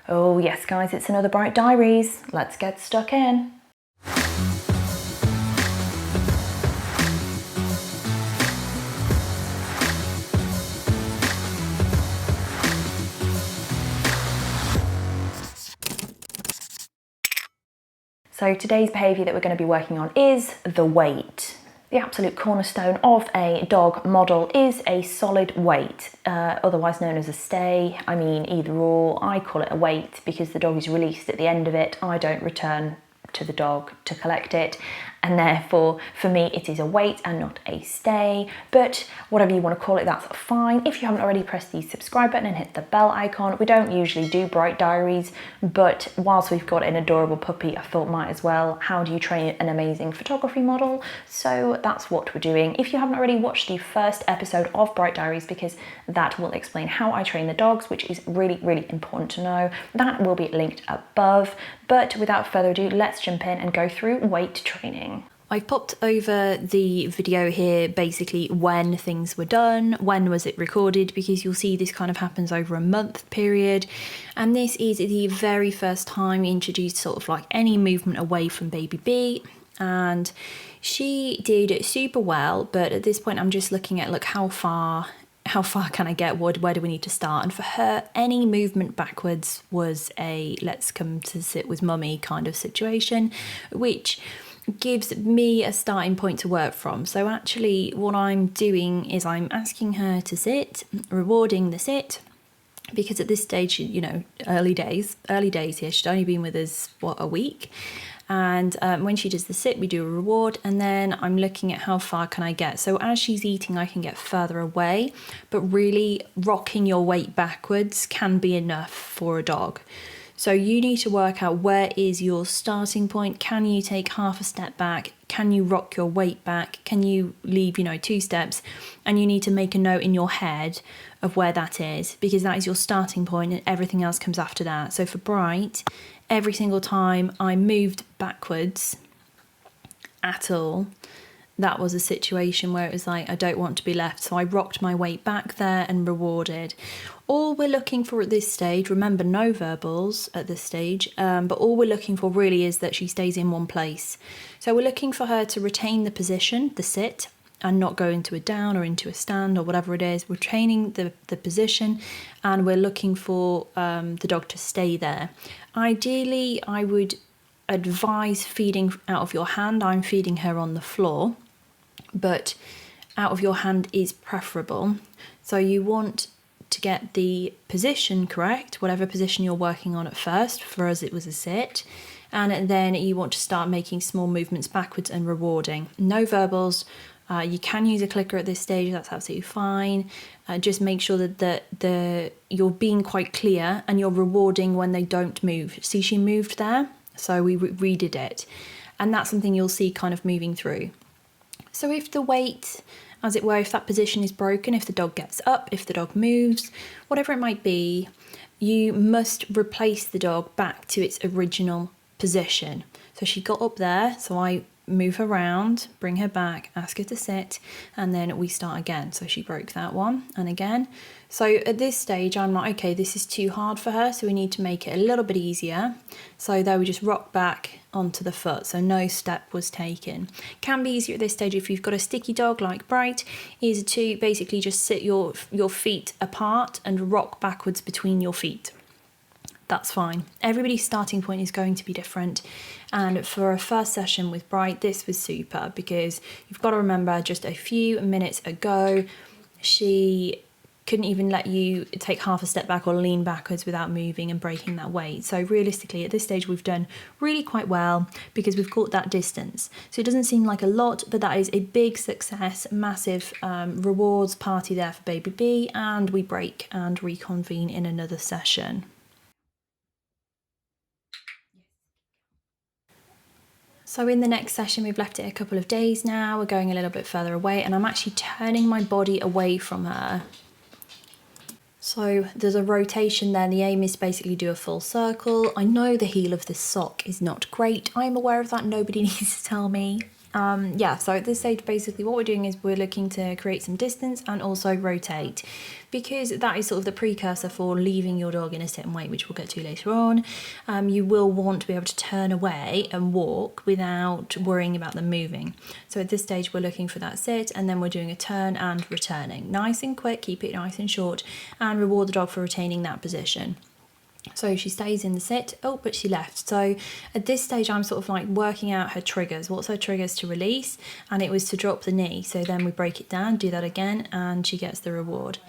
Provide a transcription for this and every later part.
Oh yes guys, it's another Bryt Diaries. Let's get stuck in. So today's behaviour that we're going to be working on is the weight. The absolute cornerstone of a dog model is a solid weight, otherwise known as a stay. I mean, either or. I call it a weight because the dog is released at the end of it. I don't return to the dog to collect it, and therefore for me it is a weight and not a stay. But whatever you want to call it, that's fine. If you haven't already, press the subscribe button and hit the bell icon. We don't usually do Bryt Diaries, but whilst we've got an adorable puppy, I thought might as well. How do you train an amazing photography model? So that's what we're doing. If you haven't already, watched the first episode of Bryt Diaries because that will explain how I train the dogs, which is really, really important to know. That will be linked above. But without further ado, let's jump in and go through weight training. I've popped over the video here basically when things were done, when was it recorded, because you'll see this kind of happens over a month period. And this is the very first time we introduced sort of like any movement away from baby B. And she did super well, but at this point I'm just looking at, look, how far can I get? Where do we need to start? And for her, any movement backwards was a let's come to sit with mummy kind of situation, which gives me a starting point to work from. So actually what I'm doing is I'm asking her to sit, rewarding the sit, because at this stage, you know, early days here, she'd only been with us, what, a week? And when she does the sit, we do a reward, and then I'm looking at how far can I get. So as she's eating, I can get further away, but really rocking your weight backwards can be enough for a dog. So you need to work out where is your starting point. Can you take half a step back? Can you rock your weight back? Can you leave, 2 steps? And you need to make a note in your head of where that is, because that is your starting point and everything else comes after that. So for Bryt, every single time I moved backwards at all, that was a situation where it was like, I don't want to be left. So I rocked my weight back there and rewarded. All we're looking for at this stage, remember no verbals at this stage, but all we're looking for really is that she stays in one place. So we're looking for her to retain the position, the sit, and not go into a down or into a stand or whatever it is. We're training the position, and we're looking for the dog to stay there. Ideally, I would advise feeding out of your hand. I'm feeding her on the floor, but out of your hand is preferable. So you want to get the position correct, whatever position you're working on at first. For us, it was a sit. And then you want to start making small movements backwards and rewarding. No verbals. You can use a clicker at this stage, that's absolutely fine. Just make sure that you're being quite clear and you're rewarding when they don't move. See, she moved there, so we redid it. And that's something you'll see kind of moving through. So if the weight, as it were, if that position is broken, if the dog gets up, if the dog moves, whatever it might be, you must replace the dog back to its original position. So she got up there, so I move her around, bring her back, ask her to sit, and then we start again. So she broke that one, and again. So at this stage, I'm like, okay, this is too hard for her, so we need to make it a little bit easier. So there we just rock back onto the foot, so no step was taken. Can be easier at this stage if you've got a sticky dog like Bryt, is to basically just sit your feet apart and rock backwards between your feet. That's fine. Everybody's starting point is going to be different. And for a first session with Bryt, this was super, because you've got to remember just a few minutes ago, she couldn't even let you take half a step back or lean backwards without moving and breaking that weight. So realistically, at this stage, we've done really quite well because we've got that distance. So it doesn't seem like a lot, but that is a big success, massive rewards party there for baby B, and we break and reconvene in another session. So in the next session, we've left it a couple of days now, we're going a little bit further away, and I'm actually turning my body away from her. So there's a rotation there, and the aim is to basically do a full circle. I know the heel of this sock is not great. I'm aware of that, nobody needs to tell me. Yeah, so at this stage, basically what we're doing is we're looking to create some distance and also rotate, because that is sort of the precursor for leaving your dog in a sit and wait, which we'll get to later on. You will want to be able to turn away and walk without worrying about them moving. So at this stage, we're looking for that sit, and then we're doing a turn and returning. Nice and quick, keep it nice and short, and reward the dog for retaining that position. So she stays in the sit. Oh, but she left. So at this stage, I'm sort of like working out her triggers. What's her triggers to release? And it was to drop the knee. So then we break it down, do that again, and she gets the reward.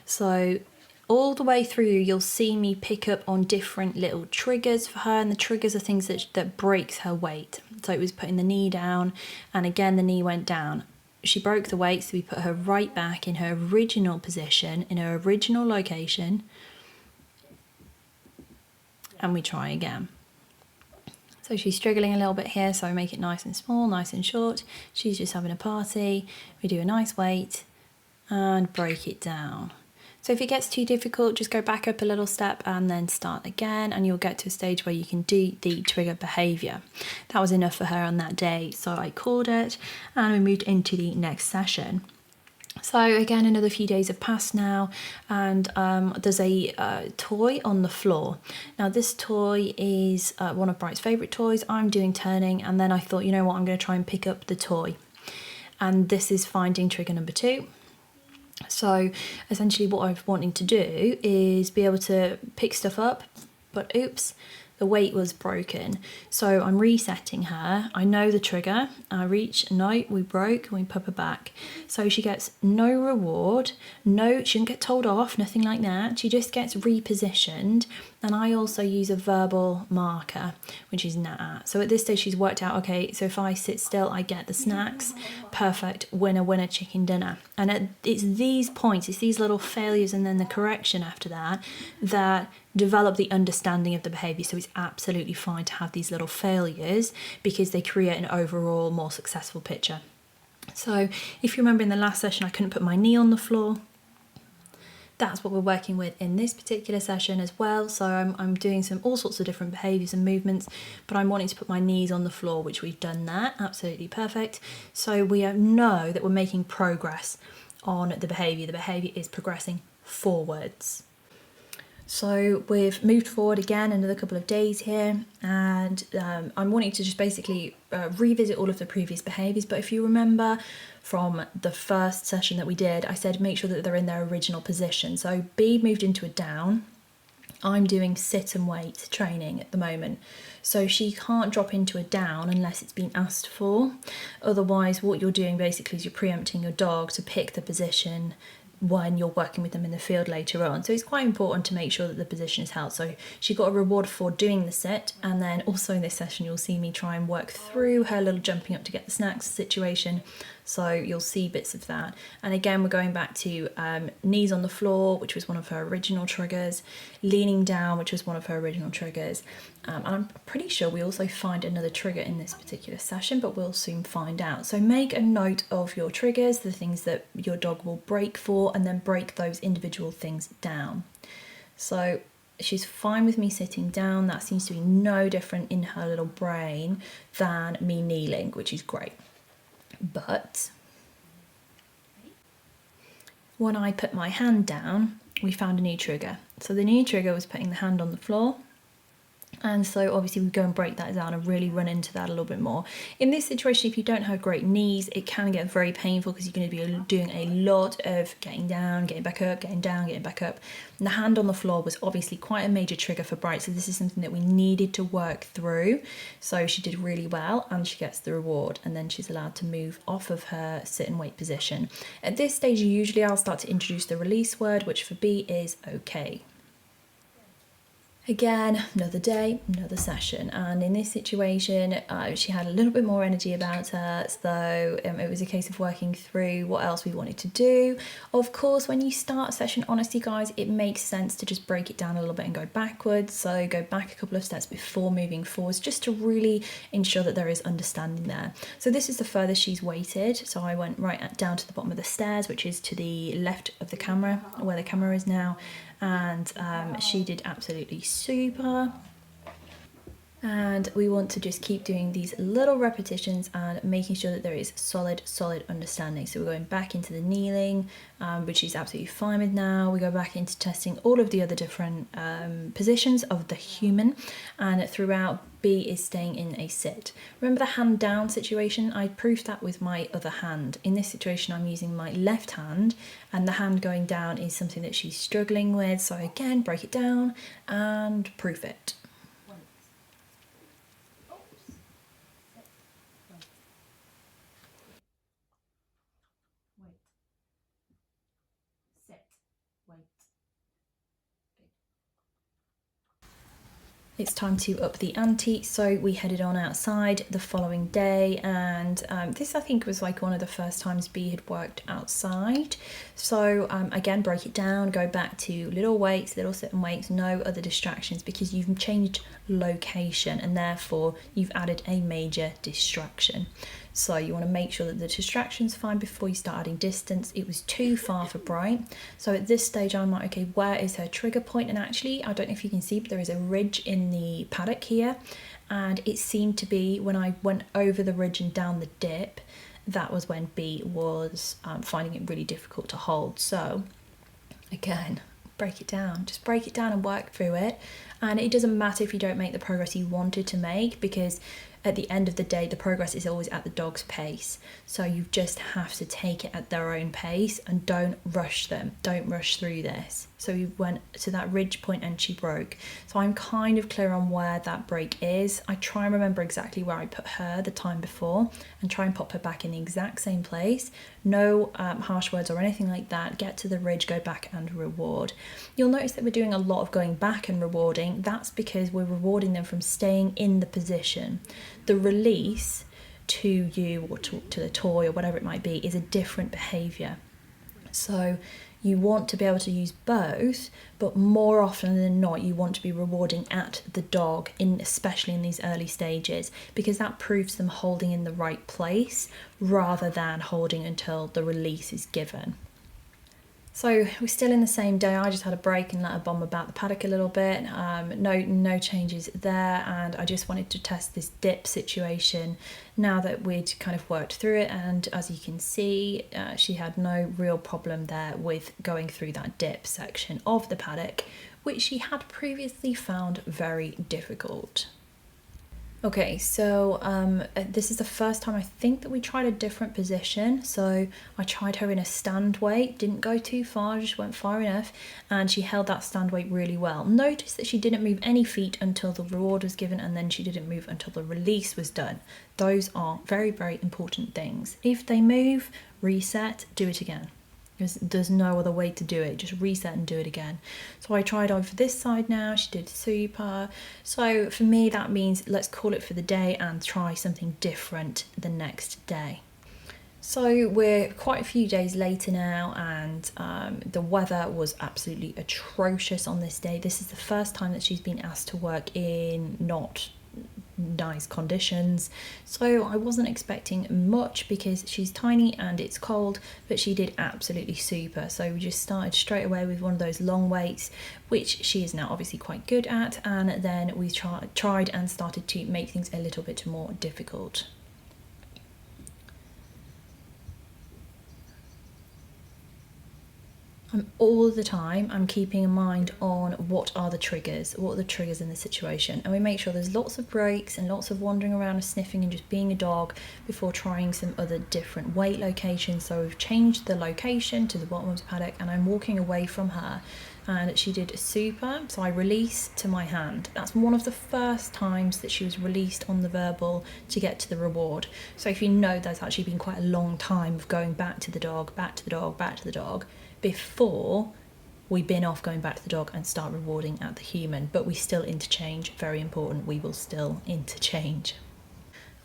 So all the way through, you'll see me pick up on different little triggers for her, and the triggers are things that breaks her weight. So it was putting the knee down, and again, the knee went down. She broke the weight, so we put her right back in her original position, in her original location, and we try again. So she's struggling a little bit here, so I make it nice and small, nice and short. She's just having a party. We do a nice weight and break it down. So if it gets too difficult, just go back up a little step and then start again, and you'll get to a stage where you can do the trigger behaviour. That was enough for her on that day, so I called it, and we moved into the next session. So again, another few days have passed now, and there's a toy on the floor. Now this toy is one of Bryt's favourite toys. I'm doing turning, and then I thought, you know what, I'm going to try and pick up the toy. And this is finding trigger number 2. So essentially what I'm wanting to do is be able to pick stuff up, but oops, the weight was broken. So I'm resetting her. I know the trigger. I reach, no, we broke, and we pop her back. So she gets no reward, no, she didn't get told off, nothing like that. She just gets repositioned. And I also use a verbal marker, which is nat. So at this stage, she's worked out, okay, so if I sit still, I get the snacks. Perfect, winner, winner, chicken dinner. And it's these points, it's these little failures and then the correction after that, that develop the understanding of the behaviour. So it's absolutely fine to have these little failures, because they create an overall more successful picture. So if you remember in the last session, I couldn't put my knee on the floor. That's what we're working with in this particular session as well. So I'm doing all sorts of different behaviours and movements, but I'm wanting to put my knees on the floor, which we've done that, absolutely perfect. So we know that we're making progress on the behaviour. The behaviour is progressing forwards. So we've moved forward again another couple of days here, and I'm wanting to just basically revisit all of the previous behaviours. But if you remember from the first session that we did, I said make sure that they're in their original position. So B moved into a down. I'm doing sit and wait training at the moment. So she can't drop into a down unless it's been asked for. Otherwise, what you're doing basically is you're preempting your dog to pick the position when you're working with them in the field later on. So it's quite important to make sure that the position is held. So she got a reward for doing the sit, and then also in this session you'll see me try and work through her little jumping up to get the snacks situation. So you'll see bits of that. And again, we're going back to knees on the floor, which was one of her original triggers, leaning down, which was one of her original triggers. And I'm pretty sure we also find another trigger in this particular session, but we'll soon find out. So make a note of your triggers, the things that your dog will break for, and then break those individual things down. So she's fine with me sitting down. That seems to be no different in her little brain than me kneeling, which is great. But when I put my hand down, we found a new trigger. So the new trigger was putting the hand on the floor. And so obviously we go and break that down and really run into that a little bit more. In this situation, if you don't have great knees, it can get very painful, because you're going to be doing a lot of getting down, getting back up, getting down, getting back up. And the hand on the floor was obviously quite a major trigger for Bryt. So this is something that we needed to work through. So she did really well, and she gets the reward. And then she's allowed to move off of her sit and wait position. At this stage, usually I'll start to introduce the release word, which for B is okay. Again, another day, another session, and in this situation she had a little bit more energy about her, so it was a case of working through what else we wanted to do. Of course, when you start a session, honestly guys, it makes sense to just break it down a little bit and go backwards. So go back a couple of steps before moving forwards, just to really ensure that there is understanding there. So this is the furthest she's waited, so I went right down to the bottom of the stairs, which is to the left of the camera, where the camera is now. And she did absolutely super. And we want to just keep doing these little repetitions and making sure that there is solid understanding. So we're going back into the kneeling, which is absolutely fine with now. We go back into testing all of the other different positions of the human, and throughout B is staying in a sit. Remember the hand down situation? I proved that with my other hand. In this situation, I'm using my left hand, and the hand going down is something that she's struggling with. So again, break it down and proof it. It's time to up the ante, so we headed on outside the following day, and this I think was like one of the first times B had worked outside. So again, break it down, go back to little weights, little sit and weights, no other distractions, because you've changed location and therefore you've added a major distraction. So you want to make sure that the distraction's fine before you start adding distance. It was too far for Bryt. So at this stage I'm like, okay, where is her trigger point? And actually, I don't know if you can see, but there is a ridge in the paddock here. And it seemed to be when I went over the ridge and down the dip, that was when B was finding it really difficult to hold. So again, break it down, just break it down and work through it. And it doesn't matter if you don't make the progress you wanted to make, because at the end of the day, the progress is always at the dog's pace. So you just have to take it at their own pace and don't rush them. Don't rush through this. So we went to that ridge point and she broke. So I'm kind of clear on where that break is. I try and remember exactly where I put her the time before and try and pop her back in the exact same place. No harsh words or anything like that. Get to the ridge, go back and reward. You'll notice that we're doing a lot of going back and rewarding. That's because we're rewarding them from staying in the position. The release to you or to the toy or whatever it might be is a different behaviour. So you want to be able to use both, but more often than not you want to be rewarding at the dog, especially in these early stages, because that proves them holding in the right place rather than holding until the release is given. So we're still in the same day. I just had a break and let her bomb about the paddock a little bit. No changes there, and I just wanted to test this dip situation now that we'd kind of worked through it. And as you can see, she had no real problem there with going through that dip section of the paddock, which she had previously found very difficult. Okay, so this is the first time I think that we tried a different position. So I tried her in a stand weight, didn't go too far, just went far enough, and she held that stand weight really well. Notice that she didn't move any feet until the reward was given, and then she didn't move until the release was done. Those are very, very important things. If they move, reset, do it again. There's no other way to do it, just reset and do it again. So I tried over this side now, she did super. So for me that means let's call it for the day and try something different the next day. So we're quite a few days later now, and the weather was absolutely atrocious on this day. This is the first time that she's been asked to work in not nice conditions, so I wasn't expecting much because she's tiny and it's cold, but she did absolutely super. So we just started straight away with one of those long weights, which she is now obviously quite good at, and then we tried and started to make things a little bit more difficult. All the time I'm keeping in mind on what are the triggers in the situation, and we make sure there's lots of breaks and lots of wandering around and sniffing and just being a dog before trying some other different weight locations. So we've changed the location to the bottom of the paddock, and I'm walking away from her, and she did super. So I release to my hand. That's one of the first times that she was released on the verbal to get to the reward. So if you know, there's actually been quite a long time of going back to the dog, back to the dog, back to the dog, before we bin off going back to the dog and start rewarding at the human. But we still interchange, very important, we will still interchange.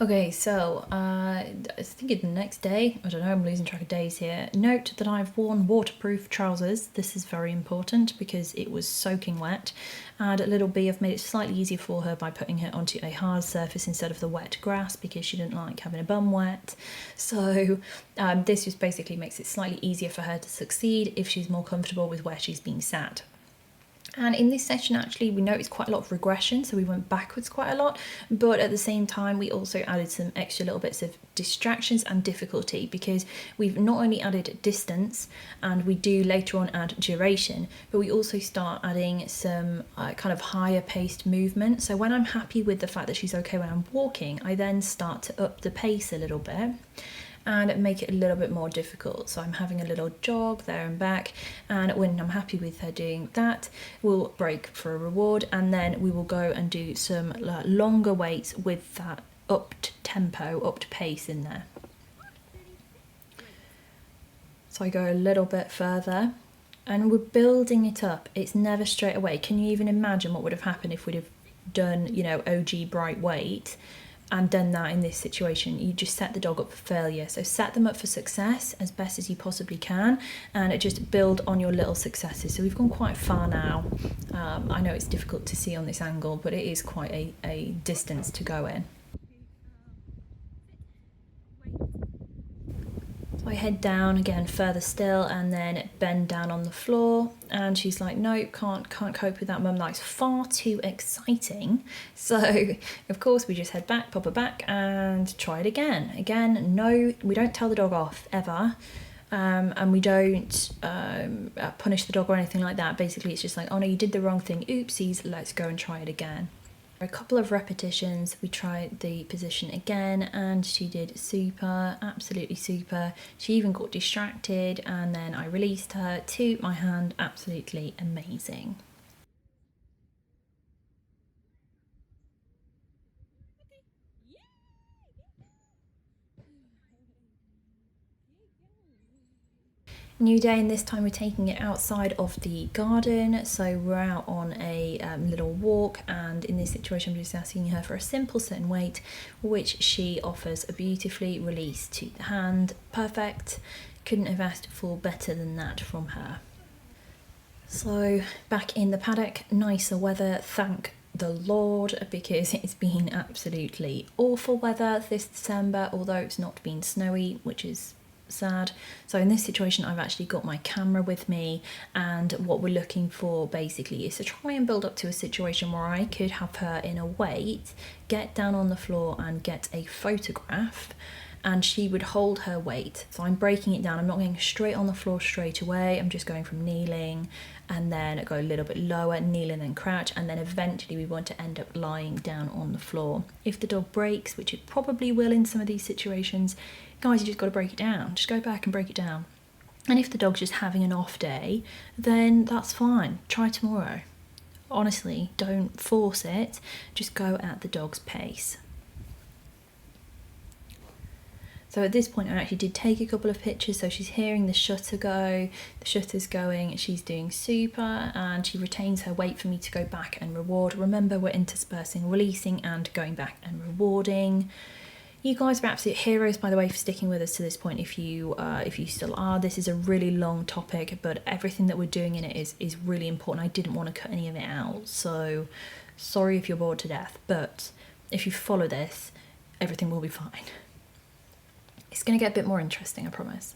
Okay, so I think it's the next day, I don't know, I'm losing track of days here. Note that I've worn waterproof trousers. This is very important because it was soaking wet, and little B, I've made it slightly easier for her by putting her onto a hard surface instead of the wet grass because she didn't like having a bum wet. So this just basically makes it slightly easier for her to succeed if she's more comfortable with where she's being sat. And in this session, actually, we noticed quite a lot of regression, so we went backwards quite a lot, but at the same time, we also added some extra little bits of distractions and difficulty, because we've not only added distance, and we do later on add duration, but we also start adding some kind of higher paced movement. So when I'm happy with the fact that she's okay when I'm walking, I then start to up the pace a little bit and make it a little bit more difficult. So I'm having a little jog there and back, and when I'm happy with her doing that, we'll break for a reward, and then we will go and do some longer weights with that upped tempo, upped pace in there. So I go a little bit further, and we're building it up. It's never straight away. Can you even imagine what would have happened if we'd have done, you know, OG Bryt weight and done that in this situation? You just set the dog up for failure. So set them up for success as best as you possibly can, and just build on your little successes. So we've gone quite far now. I know it's difficult to see on this angle, but it is quite a distance to go in. So I head down again further still, and then bend down on the floor, and she's like, no, can't cope with that, mum. That's far too exciting. So of course we just head back, pop her back, and try it again. No, we don't tell the dog off ever, and we don't punish the dog or anything like that. Basically it's just like, oh no, you did the wrong thing, oopsies, let's go and try it again. A couple of repetitions, we tried the position again, and she did super, absolutely super. She even got distracted, and then I released her to my hand. Absolutely amazing. New day, and this time we're taking it outside of the garden. So we're out on a little walk, and in this situation I'm just asking her for a simple certain weight, which she offers beautifully. Release to the hand, perfect. Couldn't have asked for better than that from her. So back in the paddock, nicer weather, thank the Lord, because it's been absolutely awful weather this December, although it's not been snowy, which is sad. So in this situation I've actually got my camera with me, and what we're looking for basically is to try and build up to a situation where I could have her in a weight, get down on the floor and get a photograph, and she would hold her weight. So I'm breaking it down. I'm not going straight on the floor straight away. I'm just going from kneeling, and then go a little bit lower, kneel and then crouch, and then eventually we want to end up lying down on the floor. If the dog breaks, which it probably will in some of these situations, guys, you just got to break it down. Just go back and break it down. And if the dog's just having an off day, then that's fine. Try tomorrow. Honestly, don't force it. Just go at the dog's pace. So at this point I actually did take a couple of pictures. So she's hearing the shutter go, the shutter's going, she's doing super, and she retains her weight for me to go back and reward. Remember, we're interspersing releasing and going back and rewarding. You guys are absolute heroes, by the way, for sticking with us to this point. If you still are, this is a really long topic, but everything that we're doing in it is really important. I didn't want to cut any of it out, so sorry if you're bored to death, but if you follow this, everything will be fine. It's going to get a bit more interesting, I promise.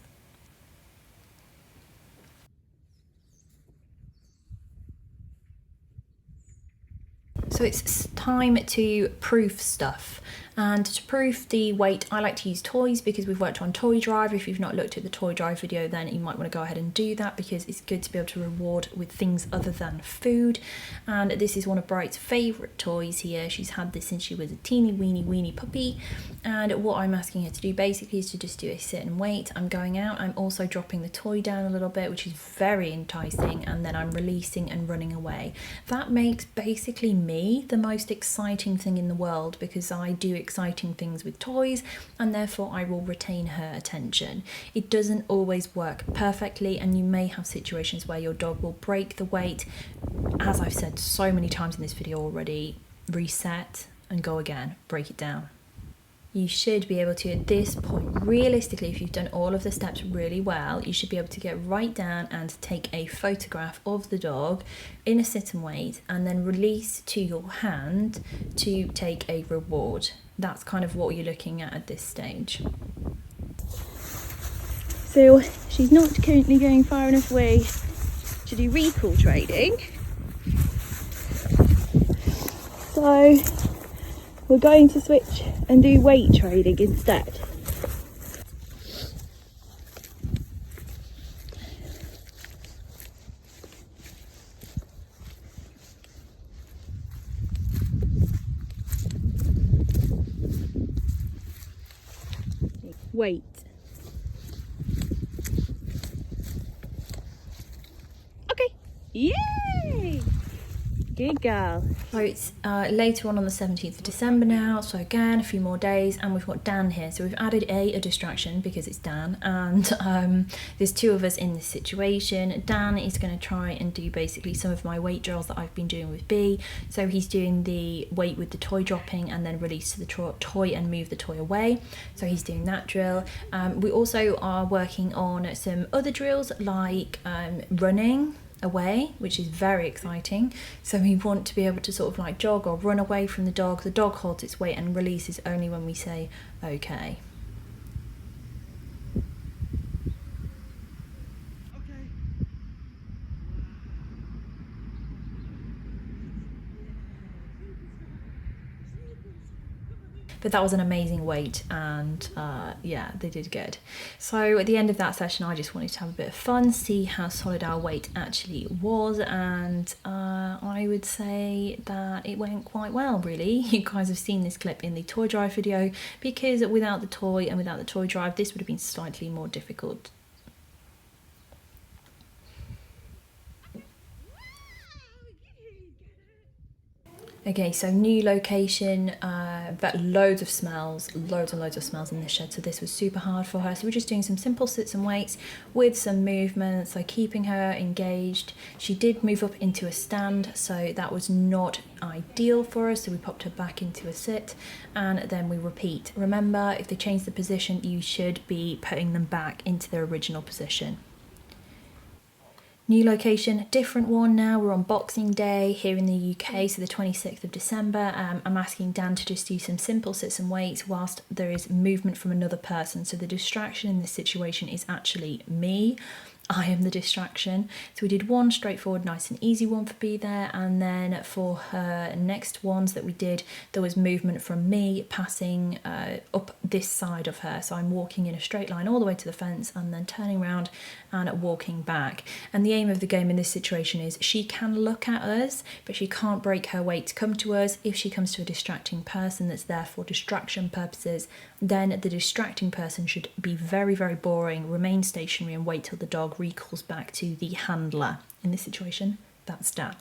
So it's time to proof stuff. And to proof the weight, I like to use toys because we've worked on Toy Drive. If you've not looked at the Toy Drive video, then you might want to go ahead and do that, because it's good to be able to reward with things other than food. And this is one of Bryt's favourite toys here. She's had this since she was a teeny weeny puppy. And what I'm asking her to do basically is to just do a sit and wait. I'm going out, I'm also dropping the toy down a little bit, which is very enticing, and then I'm releasing and running away. That makes basically me the most exciting thing in the world, because I do exciting things with toys, and therefore I will retain her attention. It doesn't always work perfectly, and you may have situations where your dog will break the weight. As I've said so many times in this video already, reset and go again, break it down. You should be able to, at this point, realistically, if you've done all of the steps really well, you should be able to get right down and take a photograph of the dog in a sit and wait, and then release to your hand to take a reward. That's kind of what you're looking at this stage. So she's not currently going far enough away to do recall trading, So we're going to switch and do weight training instead. Weight. Okay. Yay! Good girl. So it's later on the 17th of December now, so again a few more days, and we've got Dan here. So we've added a distraction because it's Dan, and there's two of us in this situation. Dan is going to try and do basically some of my weight drills that I've been doing with B. So he's doing the weight with the toy dropping and then release to the toy and move the toy away. So he's doing that drill. We also are working on some other drills like running away, which is very exciting. So we want to be able to sort of like jog or run away from the dog. The dog holds its weight and releases only when we say okay. But that was an amazing weight, and yeah, they did good. So at the end of that session, I just wanted to have a bit of fun, see how solid our weight actually was, and I would say that it went quite well, really. You guys have seen this clip in the toy drive video, because without the toy and without the toy drive, this would have been slightly more difficult. Okay, so new location, but loads of smells, loads and loads of smells in this shed, so this was super hard for her. So we're just doing some simple sits and weights with some movement, so keeping her engaged. She did move up into a stand, so that was not ideal for us, so we popped her back into a sit, and then we repeat. Remember, if they change the position, you should be putting them back into their original position. New location, different one now. We're on Boxing Day here in the UK, so the 26th of December. I'm asking Dan to just do some simple sits and weights whilst there is movement from another person. So the distraction in this situation is actually me. I am the distraction. So we did one straightforward, nice and easy one for B there, and then for her next ones that we did, there was movement from me passing up this side of her. So I'm walking in a straight line all the way to the fence and then turning around and walking back. And the aim of the game in this situation is she can look at us, but she can't break her weight to come to us. If she comes to a distracting person that's there for distraction purposes, then the distracting person should be very, very boring, remain stationary and wait till the dog recalls back to the handler. In this situation, that's Dan.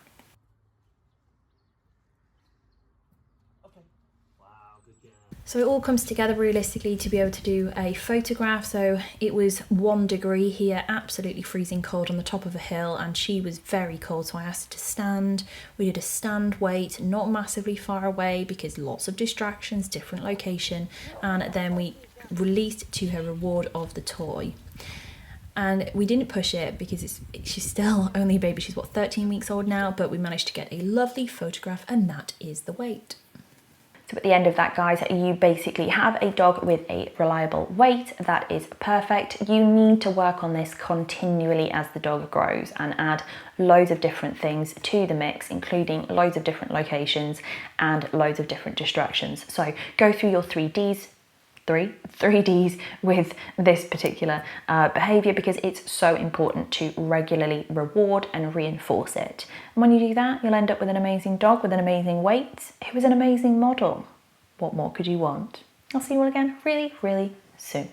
So it all comes together realistically to be able to do a photograph. So it was 1 degree here, absolutely freezing cold on the top of a hill, and she was very cold, so I asked her to stand. We did a stand weight, not massively far away because lots of distractions, different location, and then we released to her reward of the toy. And we didn't push it because she's still only a baby. She's what, 13 weeks old now, but we managed to get a lovely photograph, and that is the weight. So at the end of that, guys, you basically have a dog with a reliable weight. That is perfect. You need to work on this continually as the dog grows and add loads of different things to the mix, including loads of different locations and loads of different distractions. So go through your 3Ds with this particular behaviour, because it's so important to regularly reward and reinforce it. And when you do that, you'll end up with an amazing dog with an amazing weight. It was an amazing model. What more could you want? I'll see you all again really, really soon.